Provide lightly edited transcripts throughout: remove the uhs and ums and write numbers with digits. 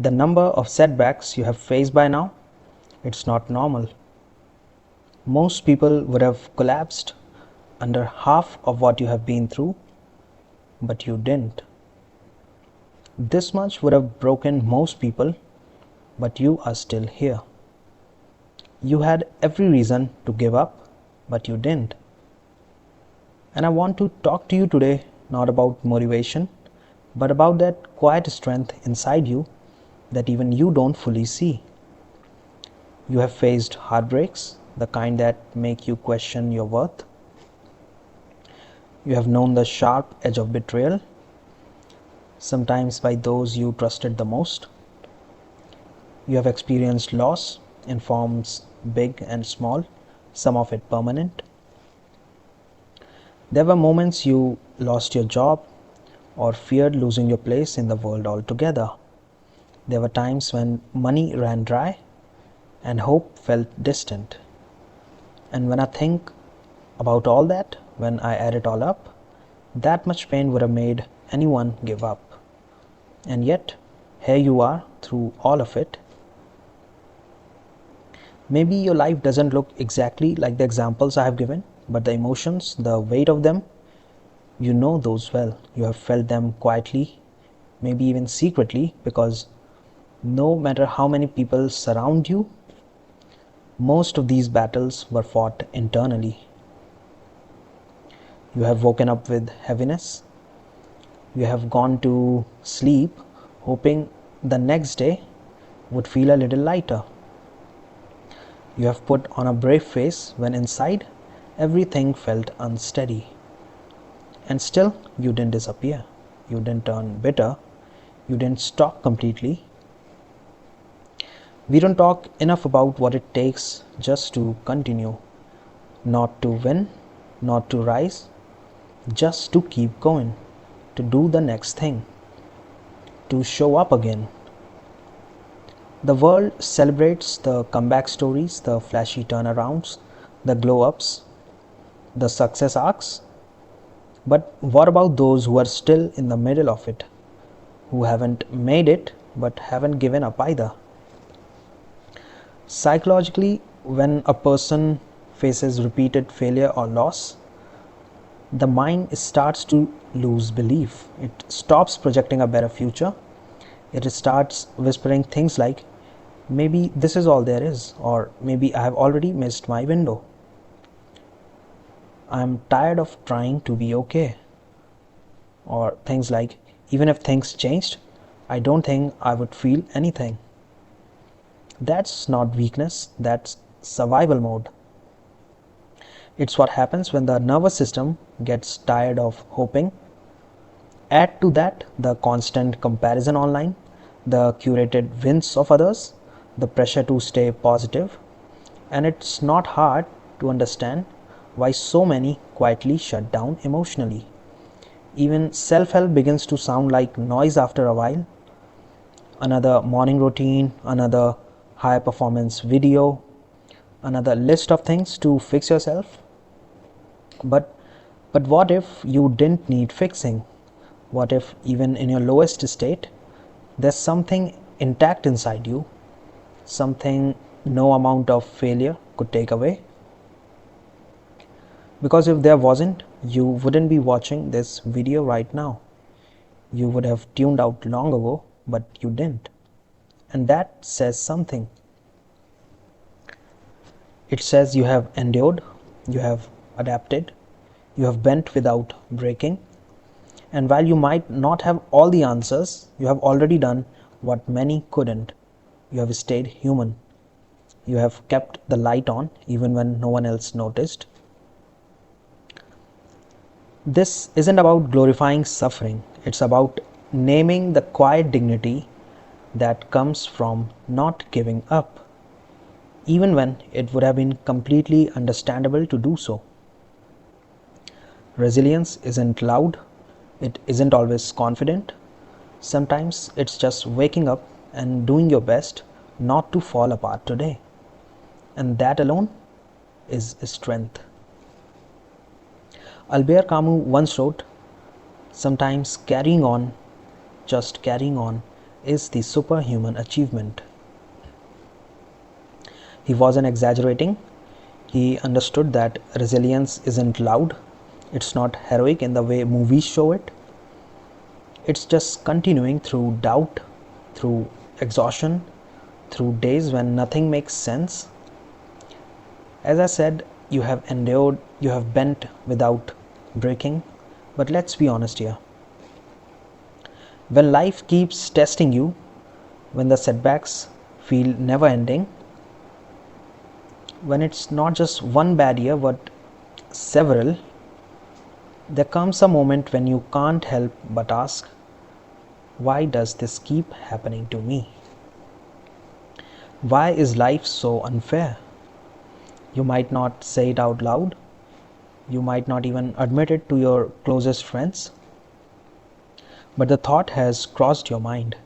The number of setbacks you have faced by now, it's not normal. Most people would have collapsed under half of what you have been through, but you didn't. This much would have broken most people, but you are still here. You had every reason to give up, but you didn't. And I want to talk to you today not about motivation, but about that quiet strength inside you that even you don't fully see. You have faced heartbreaks, the kind that make you question your worth. You have known the sharp edge of betrayal, sometimes by those you trusted the most. You have experienced loss in forms big and small, some of it permanent. There were moments you lost your job or feared losing your place in the world altogether. There were times when money ran dry and hope felt distant. And when I think about all that, when I add it all up, that much pain would have made anyone give up. And yet, here you are through all of it. Maybe your life doesn't look exactly like the examples I have given, but the emotions, the weight of them, you know those well. You have felt them quietly, maybe even secretly, because no matter how many people surround you, most of these battles were fought internally. You have woken up with heaviness. You have gone to sleep hoping the next day would feel a little lighter. You have put on a brave face when inside everything felt unsteady. And still you didn't disappear. You didn't turn bitter. You didn't stop completely. We don't talk enough about what it takes just to continue. Not to win, not to rise, just to keep going, to do the next thing, to show up again. The world celebrates the comeback stories, the flashy turnarounds, the glow-ups, the success arcs. But what about those who are still in the middle of it, who haven't made it but haven't given up either? Psychologically, when a person faces repeated failure or loss, the mind starts to lose belief. It stops projecting a better future. It starts whispering things like, maybe this is all there is, or maybe I have already missed my window. I'm tired of trying to be okay. Or things like, even if things changed, I don't think I would feel anything. That's not weakness, that's survival mode. It's what happens when the nervous system gets tired of hoping. Add to that the constant comparison online, the curated wins of others, the pressure to stay positive, and it's not hard to understand why so many quietly shut down emotionally. Even self-help begins to sound like noise after a while. Another morning routine, another high performance video, another list of things to fix yourself. But what if you didn't need fixing? What if even in your lowest state, there's something intact inside you, something no amount of failure could take away? Because if there wasn't, you wouldn't be watching this video right now. You would have tuned out long ago, but you didn't. And that says something. It says you have endured, you have adapted, you have bent without breaking. And while you might not have all the answers, you have already done what many couldn't. You have stayed human. You have kept the light on even when no one else noticed. This isn't about glorifying suffering. It's about naming the quiet dignity that comes from not giving up, even when it would have been completely understandable to do so. Resilience isn't loud. It isn't always confident. Sometimes it's just waking up and doing your best not to fall apart today. And that alone is strength. Albert Camus once wrote, sometimes carrying on, just carrying on, is the superhuman achievement. He wasn't exaggerating. He understood that resilience isn't loud. It's not heroic in the way movies show it. It's just continuing through doubt, through exhaustion, through days when nothing makes sense. As I said, you have endured, you have bent without breaking. But let's be honest here. When life keeps testing you, when the setbacks feel never ending, when it's not just one bad year but several, there comes a moment when you can't help but ask, why does this keep happening to me? Why is life so unfair? You might not say it out loud. You might not even admit it to your closest friends. But the thought has crossed your mind,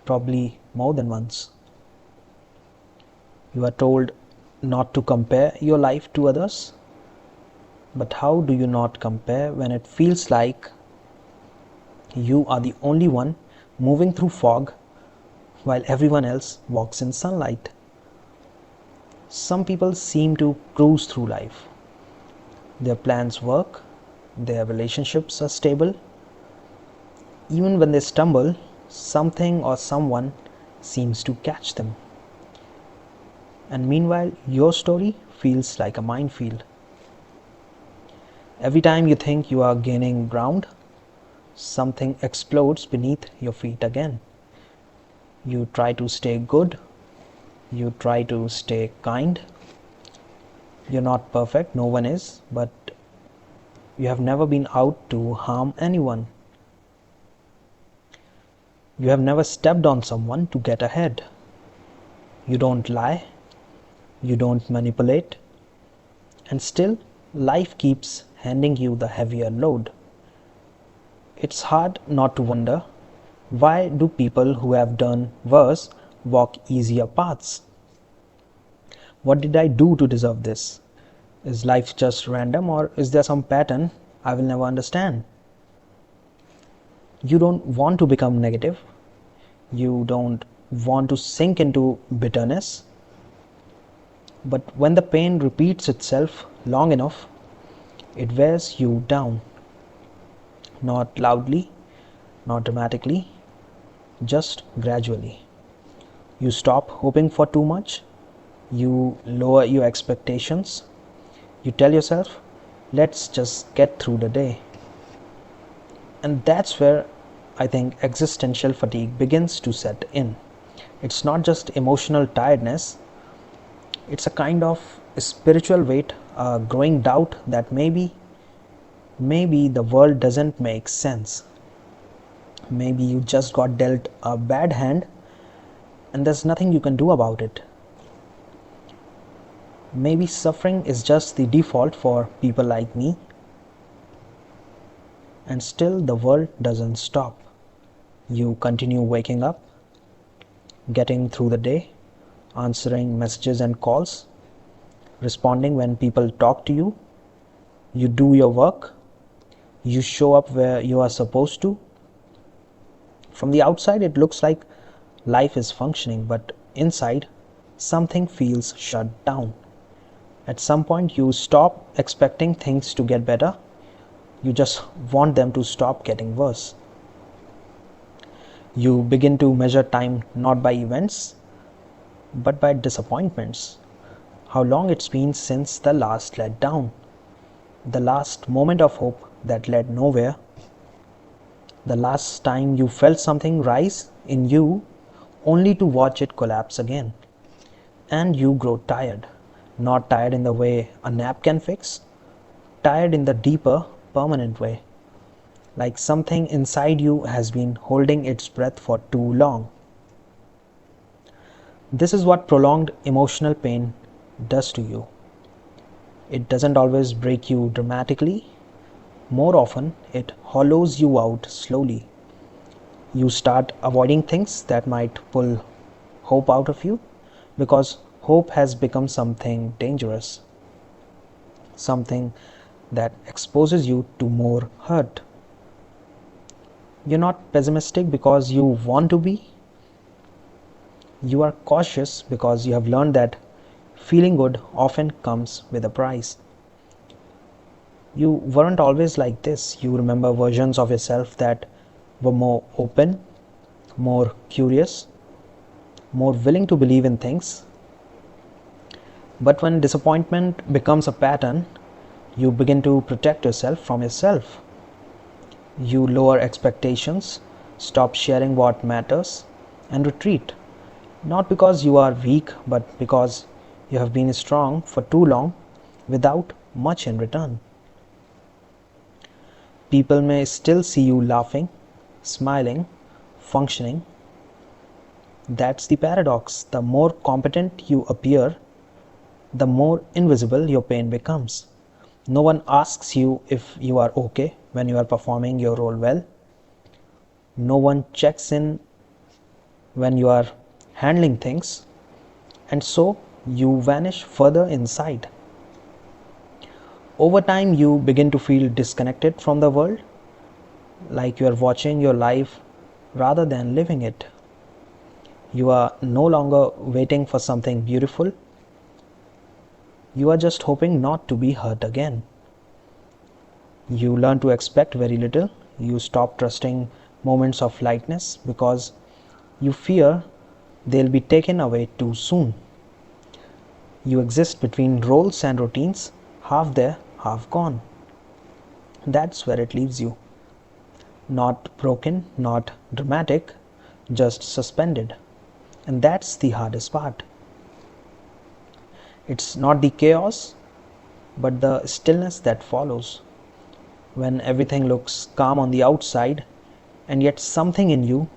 probably more than once. You are told not to compare your life to others. But how do you not compare when it feels like you are the only one moving through fog while everyone else walks in sunlight? Some people seem to cruise through life. Their plans work, their relationships are stable. Even when they stumble, something or someone seems to catch them. And meanwhile, your story feels like a minefield. Every time you think you are gaining ground, something explodes beneath your feet again. You try to stay good. You try to stay kind. You're not perfect, no one is, but you have never been out to harm anyone. You have never stepped on someone to get ahead. You don't lie. You don't manipulate. And still, life keeps handing you the heavier load. It's hard not to wonder, why do people who have done worse walk easier paths? What did I do to deserve this? Is life just random, or is there some pattern I will never understand? You don't want to become negative. You don't want to sink into bitterness. But when the pain repeats itself long enough, it wears you down. Not loudly, not dramatically, just gradually. You stop hoping for too much. You lower your expectations. You tell yourself, let's just get through the day. And that's where I think existential fatigue begins to set in. It's not just emotional tiredness, it's a kind of spiritual weight, a growing doubt that maybe the world doesn't make sense. Maybe you just got dealt a bad hand and there's nothing you can do about it. Maybe suffering is just the default for people like me. And still the world doesn't stop. You continue waking up, getting through the day, answering messages and calls, responding when people talk to you. You do your work. You show up where you are supposed to. From the outside, it looks like life is functioning, but inside, something feels shut down. At some point, you stop expecting things to get better. You just want them to stop getting worse. You begin to measure time not by events, but by disappointments. How long it's been since the last letdown, the last moment of hope that led nowhere, the last time you felt something rise in you only to watch it collapse again. And you grow tired. Not tired in the way a nap can fix, tired in the deeper, permanent way. Like something inside you has been holding its breath for too long. This is what prolonged emotional pain does to you. It doesn't always break you dramatically. More often, it hollows you out slowly. You start avoiding things that might pull hope out of you because hope has become something dangerous, something that exposes you to more hurt. You're not pessimistic because you want to be. You are cautious because you have learned that feeling good often comes with a price. You weren't always like this. You remember versions of yourself that were more open, more curious, more willing to believe in things. But when disappointment becomes a pattern, you begin to protect yourself from yourself. You lower expectations, stop sharing what matters, and retreat. Not because you are weak, but because you have been strong for too long without much in return. People may still see you laughing, smiling, functioning. That's the paradox. The more competent you appear, the more invisible your pain becomes. No one asks you if you are okay when you are performing your role well. No one checks in when you are handling things, and so you vanish further inside. Over time, you begin to feel disconnected from the world, like you are watching your life rather than living it. You are no longer waiting for something beautiful. You are just hoping not to be hurt again. You learn to expect very little. You stop trusting moments of lightness because you fear they'll be taken away too soon. You exist between roles and routines, half there, half gone. That's where it leaves you. Not broken, not dramatic, just suspended. And that's the hardest part. It's not the chaos, but the stillness that follows. When everything looks calm on the outside, and yet something in you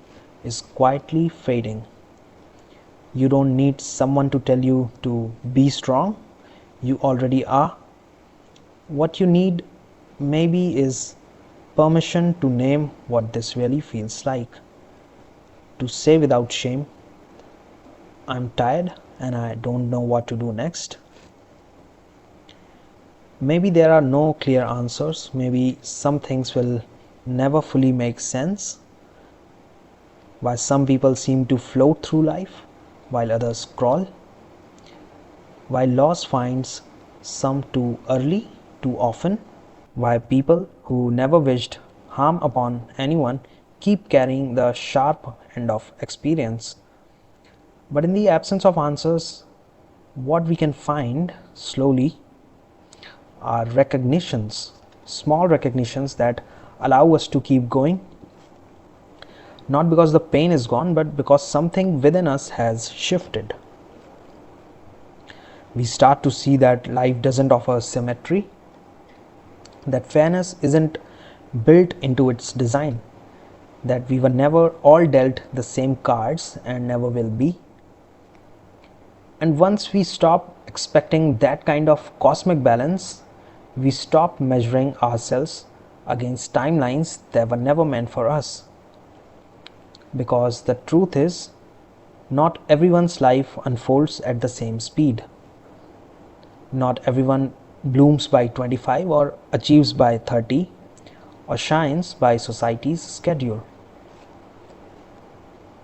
is quietly fading. You don't need someone to tell you to be strong. You already are. What you need maybe is permission to name what this really feels like. To say without shame, I'm tired and I don't know what to do next. Maybe there are no clear answers. Maybe some things will never fully make sense. Why some people seem to float through life while others crawl. Why loss finds some too early, too often. Why people who never wished harm upon anyone keep carrying the sharp end of experience. But in the absence of answers, what we can find slowly are recognitions, small recognitions that allow us to keep going. Not because the pain is gone, but because something within us has shifted. We start to see that life doesn't offer symmetry, that fairness isn't built into its design, that we were never all dealt the same cards and never will be. And once we stop expecting that kind of cosmic balance, we stop measuring ourselves against timelines that were never meant for us. Because the truth is, not everyone's life unfolds at the same speed. Not everyone blooms by 25 or achieves by 30 or shines by society's schedule.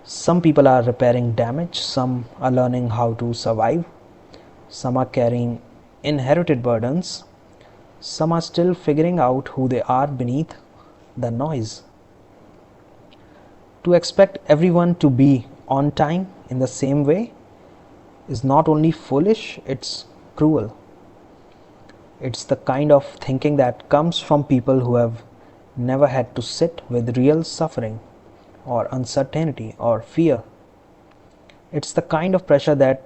Some people are repairing damage, some are learning how to survive, some are carrying inherited burdens, some are still figuring out who they are beneath the noise. To expect everyone to be on time in the same way is not only foolish, it's cruel. It's the kind of thinking that comes from people who have never had to sit with real suffering or uncertainty or fear. It's the kind of pressure that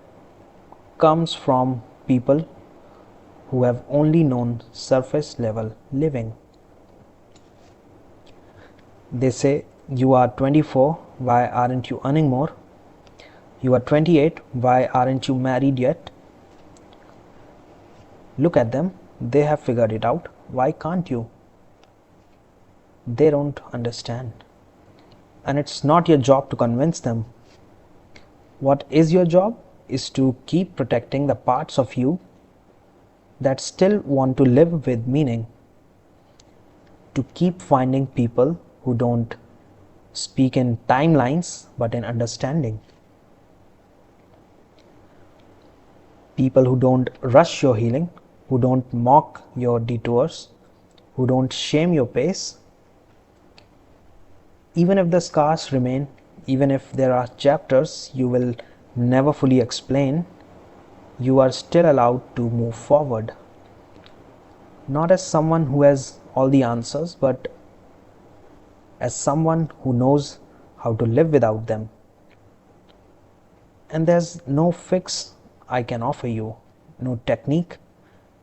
comes from people who have only known surface level living. They say, you are 24, why aren't you earning more? You are 28, why aren't you married yet? Look at them, they have figured it out, why can't you? They don't understand. And it's not your job to convince them. What is your job is to keep protecting the parts of you that still want to live with meaning. To keep finding people who don't speak in timelines but in understanding. People who don't rush your healing, who don't mock your detours, who don't shame your pace. Even if the scars remain, even if there are chapters you will never fully explain, you are still allowed to move forward. Not as someone who has all the answers, but as someone who knows how to live without them. And there's no fix I can offer you, no technique,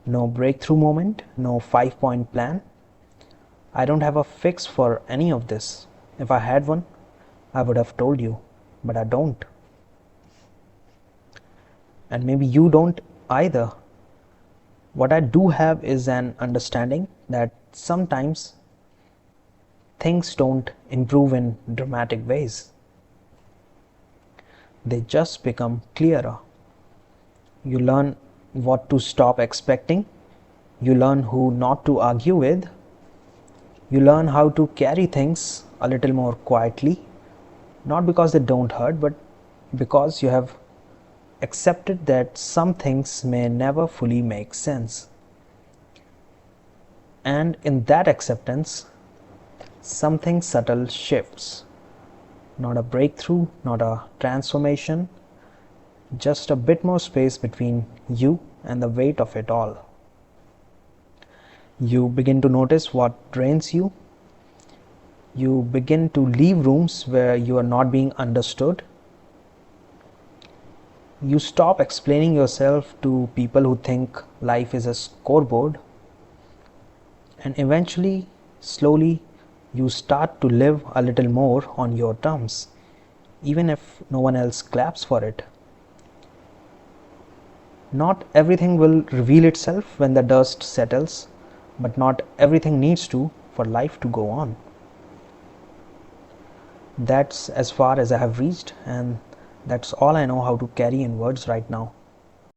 no breakthrough moment, no 5-point plan. I don't have a fix for any of this. If I had one, I would have told you, but I don't. And maybe you don't either. What I do have is an understanding that sometimes things don't improve in dramatic ways. They just become clearer. You learn what to stop expecting. You learn who not to argue with. You learn how to carry things a little more quietly, not because they don't hurt, but because you have accepted that some things may never fully make sense. And in that acceptance, something subtle shifts. Not a breakthrough, not a transformation, just a bit more space between you and the weight of it all. You begin to notice what drains you. You begin to leave rooms where you are not being understood. You stop explaining yourself to people who think life is a scoreboard. And eventually, slowly, you start to live a little more on your terms, even if no one else claps for it. Not everything will reveal itself when the dust settles, but not everything needs to for life to go on. That's as far as I have reached, and that's all I know how to carry in words right now.